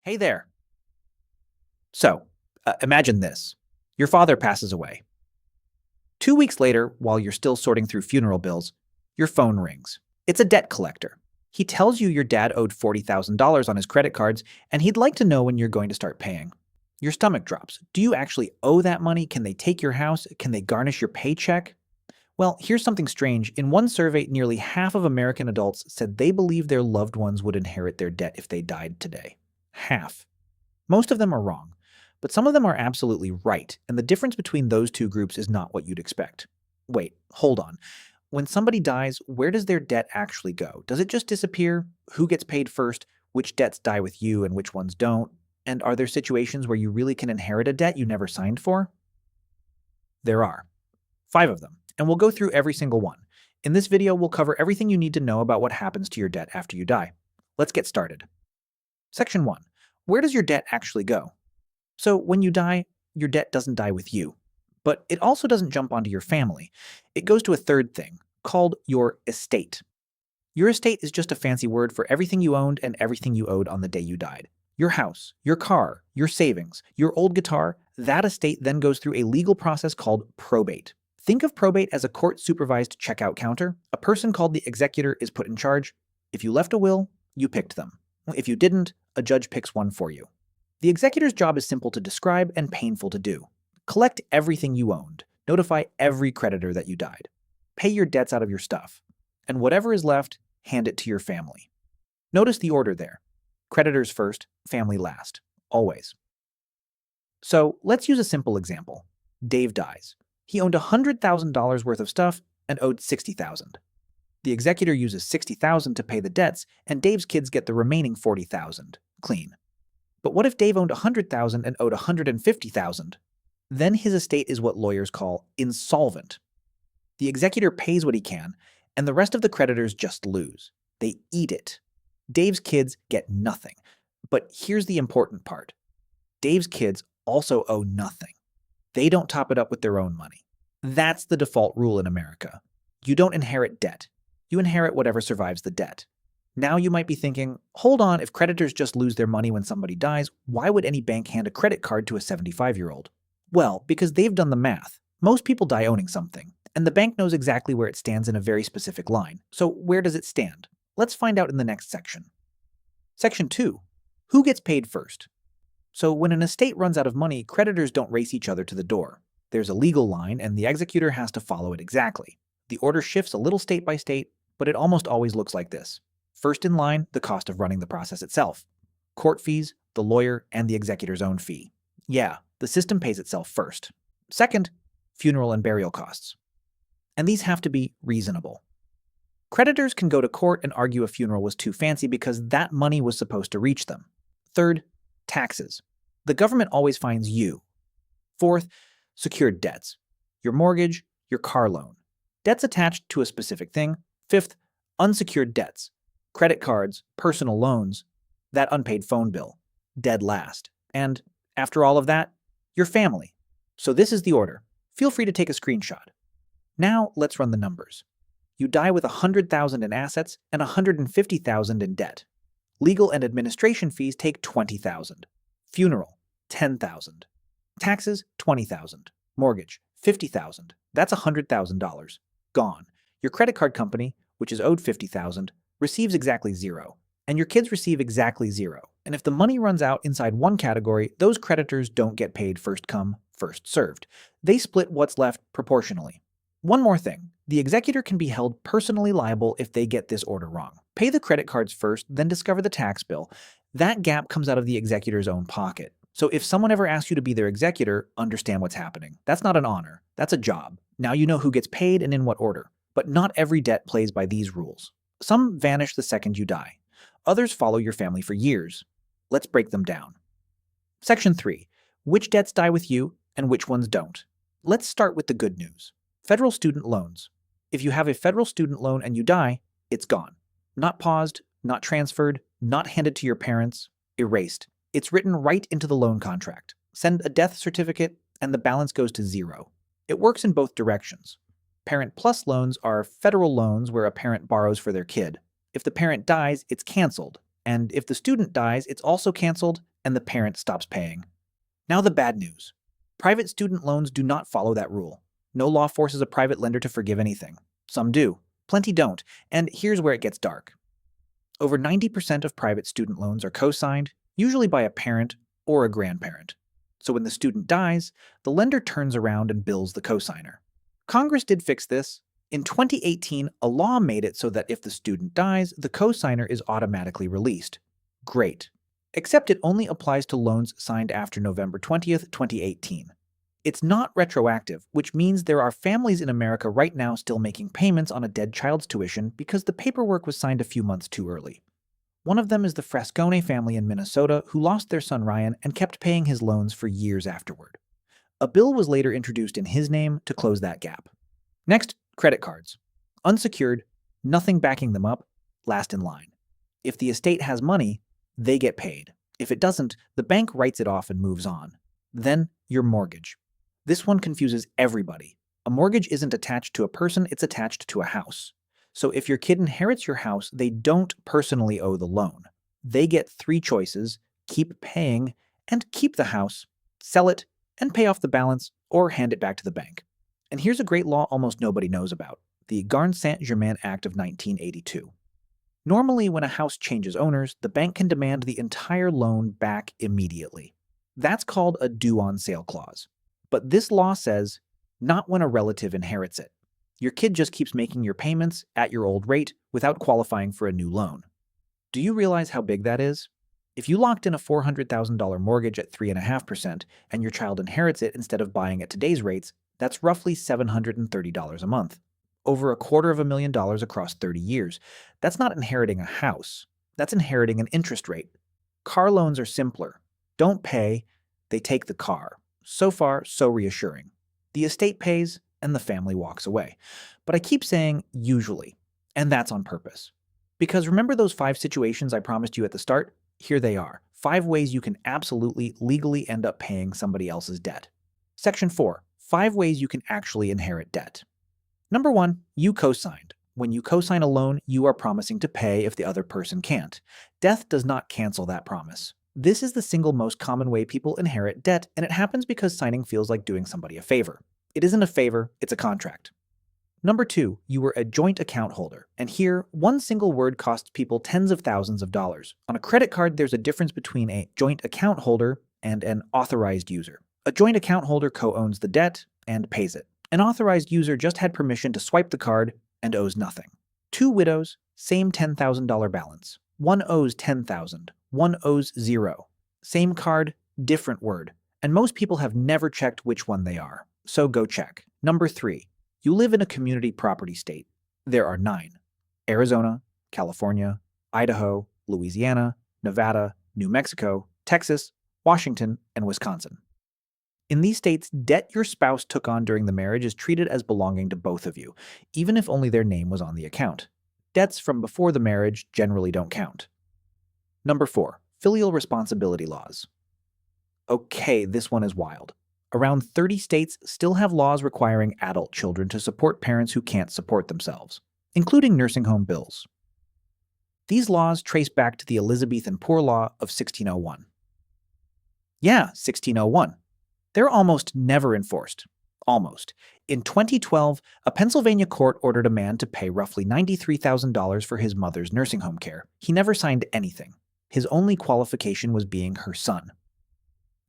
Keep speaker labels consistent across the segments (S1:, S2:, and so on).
S1: Hey there. Imagine this. Your father passes away. 2 weeks later, while you're still sorting through funeral bills, your phone rings. It's a debt collector. He tells you your dad owed $40,000 on his credit cards, and he'd like to know when you're going to start paying. Your stomach drops. Do you actually owe that money? Can they take your house? Can they garnish your paycheck? Well, here's something strange. In one survey, nearly half of American adults said they believe their loved ones would inherit their debt if they died today. Half. Most of them are wrong, but some of them are absolutely right, and the difference between those two groups is not what you'd expect. Wait, hold on. When somebody dies, where does their debt actually go? Does it just disappear? Who gets paid first? Which debts die with you and which ones don't? And are there situations where you really can inherit a debt you never signed for? There are. 5 of them, and we'll go through every single one. In this video, we'll cover everything you need to know about what happens to your debt after you die. Let's get started. Section 1. Where does your debt actually go? So when you die, your debt doesn't die with you. But it also doesn't jump onto your family. It goes to a third thing, called your estate. Your estate is just a fancy word for everything you owned and everything you owed on the day you died. Your house, your car, your savings, your old guitar, that estate then goes through a legal process called probate. Think of probate as a court-supervised checkout counter. A person called the executor is put in charge. If you left a will, you picked them. If you didn't, a judge picks one for you. The executor's job is simple to describe and painful to do. Collect everything you owned. Notify every creditor that you died. Pay your debts out of your stuff. And whatever is left, hand it to your family. Notice the order there. Creditors first, family last. Always. So let's use a simple example. Dave dies. He owned $100,000 worth of stuff and owed $60,000. The executor uses $60,000 to pay the debts, and Dave's kids get the remaining $40,000, clean. But what if Dave owned $100,000 and owed $150,000? Then his estate is what lawyers call insolvent. The executor pays what he can, and the rest of the creditors just lose. They eat it. Dave's kids get nothing. But here's the important part. Dave's kids also owe nothing. They don't top it up with their own money. That's the default rule in America. You don't inherit debt. You inherit whatever survives the debt. Now you might be thinking, hold on, if creditors just lose their money when somebody dies, why would any bank hand a credit card to a 75-year-old? Well, because they've done the math. Most people die owning something, and the bank knows exactly where it stands in a very specific line. So where does it stand? Let's find out in the next section. Section 2. Who gets paid first? So when an estate runs out of money, creditors don't race each other to the door. There's a legal line, and the executor has to follow it exactly. The order shifts a little state by state, but it almost always looks like this. First in line, the cost of running the process itself. Court fees, the lawyer, and the executor's own fee. Yeah, the system pays itself first. Second, funeral and burial costs. And these have to be reasonable. Creditors can go to court and argue a funeral was too fancy because that money was supposed to reach them. Third, taxes. The government always finds you. Fourth, secured debts. Your mortgage, your car loan. Debts attached to a specific thing. Fifth, unsecured debts. Credit cards, personal loans, that unpaid phone bill. Dead last. And after all of that, your family. So this is the order. Feel free to take a screenshot. Now let's run the numbers. You die with $100,000 in assets and $150,000 in debt. Legal and administration fees take $20,000. Funeral, $10,000. Taxes, $20,000. Mortgage, $50,000. That's $100,000. Gone. Your credit card company, which is owed $50,000, receives exactly zero. And your kids receive exactly zero. And if the money runs out inside one category, those creditors don't get paid first come, first served. They split what's left proportionally. One more thing. The executor can be held personally liable if they get this order wrong. Pay the credit cards first, then discover the tax bill. That gap comes out of the executor's own pocket. So if someone ever asks you to be their executor, understand what's happening. That's not an honor. That's a job. Now you know who gets paid and in what order. But not every debt plays by these rules. Some vanish the second you die. Others follow your family for years. Let's break them down. Section 3. Which debts die with you and which ones don't? Let's start with the good news. Federal student loans. If you have a federal student loan and you die, it's gone. Not paused, not transferred, not handed to your parents, erased. It's written right into the loan contract. Send a death certificate and the balance goes to zero. It works in both directions. Parent Plus loans are federal loans where a parent borrows for their kid. If the parent dies, it's canceled. And if the student dies, it's also canceled and the parent stops paying. Now the bad news. Private student loans do not follow that rule. No law forces a private lender to forgive anything. Some do. Plenty don't. And here's where it gets dark. Over 90% of private student loans are co-signed, usually by a parent or a grandparent. So when the student dies, the lender turns around and bills the co-signer. Congress did fix this. In 2018, a law made it so that if the student dies, the co-signer is automatically released. Great. Except it only applies to loans signed after November 20th, 2018. It's not retroactive, which means there are families in America right now still making payments on a dead child's tuition because the paperwork was signed a few months too early. One of them is the Frascone family in Minnesota who lost their son Ryan and kept paying his loans for years afterward. A bill was later introduced in his name to close that gap. Next, credit cards. Unsecured, nothing backing them up, last in line. If the estate has money, they get paid. If it doesn't, the bank writes it off and moves on. Then, your mortgage. This one confuses everybody. A mortgage isn't attached to a person, it's attached to a house. So if your kid inherits your house, they don't personally owe the loan. They get 3 choices: keep paying and keep the house, sell it and pay off the balance, or hand it back to the bank. And here's a great law almost nobody knows about, the Garn-Saint-Germain Act of 1982. Normally, when a house changes owners, the bank can demand the entire loan back immediately. That's called a due-on-sale clause. But this law says, not when a relative inherits it. Your kid just keeps making your payments at your old rate without qualifying for a new loan. Do you realize how big that is? If you locked in a $400,000 mortgage at 3.5% and your child inherits it instead of buying at today's rates, that's roughly $730 a month. Over $250,000 across 30 years. That's not inheriting a house. That's inheriting an interest rate. Car loans are simpler. Don't pay, they take the car. So far, so reassuring. The estate pays, and the family walks away. But I keep saying usually, and that's on purpose. Because remember those 5 situations I promised you at the start? Here they are. 5 ways you can absolutely, legally end up paying somebody else's debt. Section 4. 5 ways you can actually inherit debt. Number 1, you co-signed. When you co-sign a loan, you are promising to pay if the other person can't. Death does not cancel that promise. This is the single most common way people inherit debt, and it happens because signing feels like doing somebody a favor. It isn't a favor, it's a contract. Number 2, you were a joint account holder, and here, one single word costs people tens of thousands of dollars. On a credit card, there's a difference between a joint account holder and an authorized user. A joint account holder co-owns the debt and pays it. An authorized user just had permission to swipe the card and owes nothing. 2 widows, same $10,000 balance. One owes $10,000, one owes 0. Same card, different word. And most people have never checked which one they are. So go check. Number 3, you live in a community property state. There are 9. Arizona, California, Idaho, Louisiana, Nevada, New Mexico, Texas, Washington, and Wisconsin. In these states, debt your spouse took on during the marriage is treated as belonging to both of you, even if only their name was on the account. Debts from before the marriage generally don't count. Number 4, filial responsibility laws. Okay, this one is wild. Around 30 states still have laws requiring adult children to support parents who can't support themselves, including nursing home bills. These laws trace back to the Elizabethan Poor Law of 1601. Yeah, 1601. They're almost never enforced. Almost. In 2012, a Pennsylvania court ordered a man to pay roughly $93,000 for his mother's nursing home care. He never signed anything. His only qualification was being her son.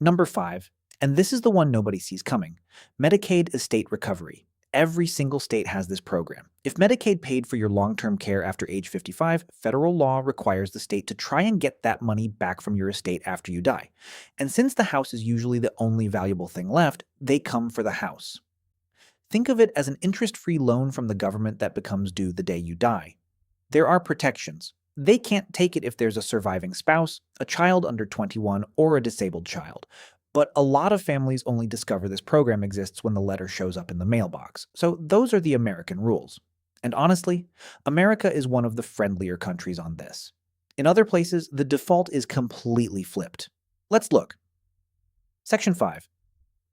S1: Number 5, and this is the one nobody sees coming, Medicaid Estate Recovery. Every single state has this program. If Medicaid paid for your long-term care after age 55, federal law requires the state to try and get that money back from your estate after you die. And since the house is usually the only valuable thing left, they come for the house. Think of it as an interest-free loan from the government that becomes due the day you die. There are protections. They can't take it if there's a surviving spouse, a child under 21, or a disabled child. But a lot of families only discover this program exists when the letter shows up in the mailbox. So those are the American rules. And honestly, America is one of the friendlier countries on this. In other places, the default is completely flipped. Let's look. Section 5.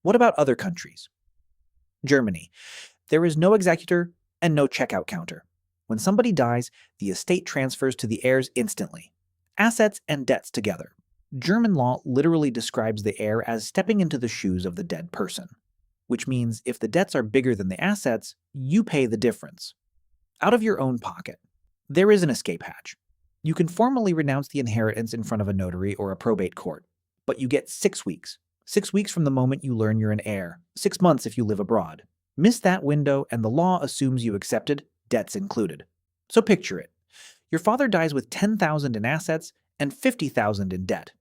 S1: What about other countries? Germany. There is no executor and no checkout counter. When somebody dies, the estate transfers to the heirs instantly. Assets and debts together. German law literally describes the heir as stepping into the shoes of the dead person, which means if the debts are bigger than the assets, you pay the difference. Out of your own pocket. There is an escape hatch. You can formally renounce the inheritance in front of a notary or a probate court, but you get 6 weeks. 6 weeks from the moment you learn you're an heir, 6 months if you live abroad. Miss that window and the law assumes you accepted, debts included. So picture it. Your father dies with $10,000 in assets and $50,000 in debt.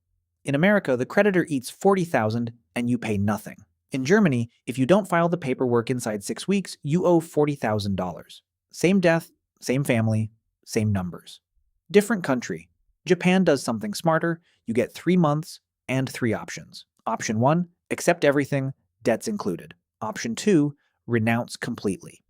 S1: In America, the creditor eats $40,000 and you pay nothing. In Germany, if you don't file the paperwork inside 6 weeks, you owe $40,000. Same death, same family, same numbers. Different country. Japan does something smarter. You get 3 months and 3 options. Option 1, accept everything, debts included. Option 2, renounce completely.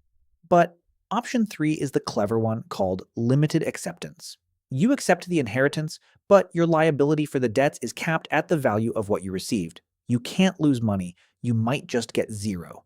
S1: But option 3 is the clever one called limited acceptance. You accept the inheritance, but your liability for the debts is capped at the value of what you received. You can't lose money. You might just get 0.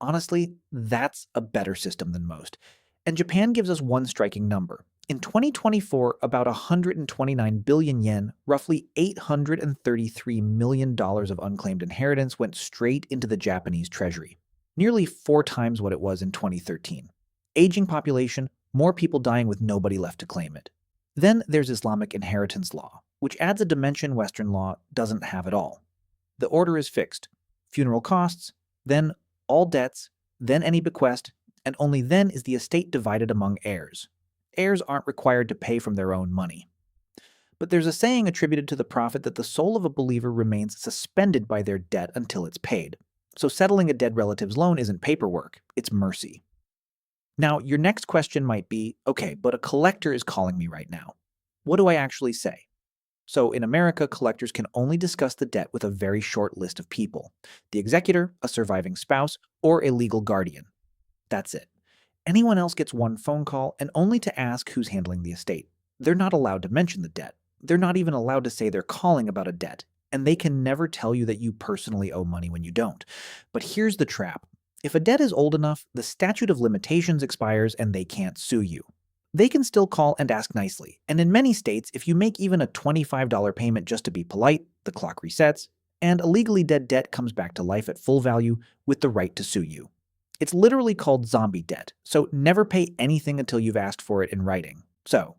S1: Honestly, that's a better system than most. And Japan gives us one striking number. In 2024, about 129 billion yen, roughly $833 million of unclaimed inheritance went straight into the Japanese treasury, nearly 4 times what it was in 2013. Aging population, more people dying with nobody left to claim it. Then there's Islamic inheritance law, which adds a dimension Western law doesn't have at all. The order is fixed. Funeral costs, then all debts, then any bequest, and only then is the estate divided among heirs. Heirs aren't required to pay from their own money. But there's a saying attributed to the Prophet that the soul of a believer remains suspended by their debt until it's paid. So settling a dead relative's loan isn't paperwork, it's mercy. Now, your next question might be, okay, but a collector is calling me right now. What do I actually say? So in America, collectors can only discuss the debt with a very short list of people: the executor, a surviving spouse, or a legal guardian. That's it. Anyone else gets one phone call and only to ask who's handling the estate. They're not allowed to mention the debt. They're not even allowed to say they're calling about a debt, and they can never tell you that you personally owe money when you don't. But here's the trap. If a debt is old enough, the statute of limitations expires and they can't sue you. They can still call and ask nicely, and in many states, if you make even a $25 payment just to be polite, the clock resets, and a legally dead debt comes back to life at full value with the right to sue you. It's literally called zombie debt, so never pay anything until you've asked for it in writing. So,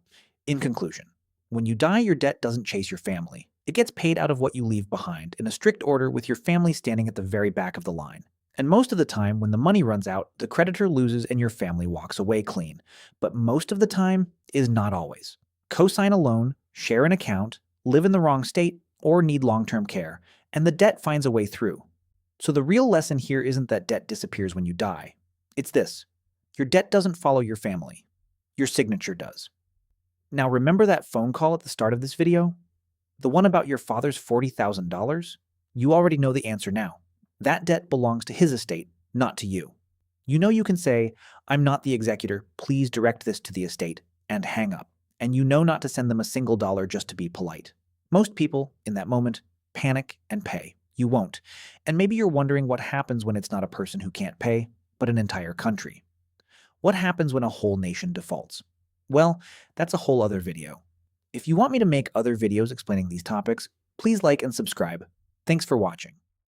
S1: in conclusion, when you die, your debt doesn't chase your family. It gets paid out of what you leave behind, in a strict order with your family standing at the very back of the line. And most of the time, when the money runs out, the creditor loses and your family walks away clean. But most of the time is not always. Co-sign a loan, share an account, live in the wrong state, or need long-term care, and the debt finds a way through. So the real lesson here isn't that debt disappears when you die. It's this: your debt doesn't follow your family. Your signature does. Now remember that phone call at the start of this video? The one about your father's $40,000? You already know the answer now. That debt belongs to his estate, not to you. You know you can say, "I'm not the executor, please direct this to the estate," and hang up. And you know not to send them a single dollar just to be polite. Most people, in that moment, panic and pay. You won't. And maybe you're wondering what happens when it's not a person who can't pay, but an entire country. What happens when a whole nation defaults? Well, that's a whole other video. If you want me to make other videos explaining these topics, please like and subscribe. Thanks for watching.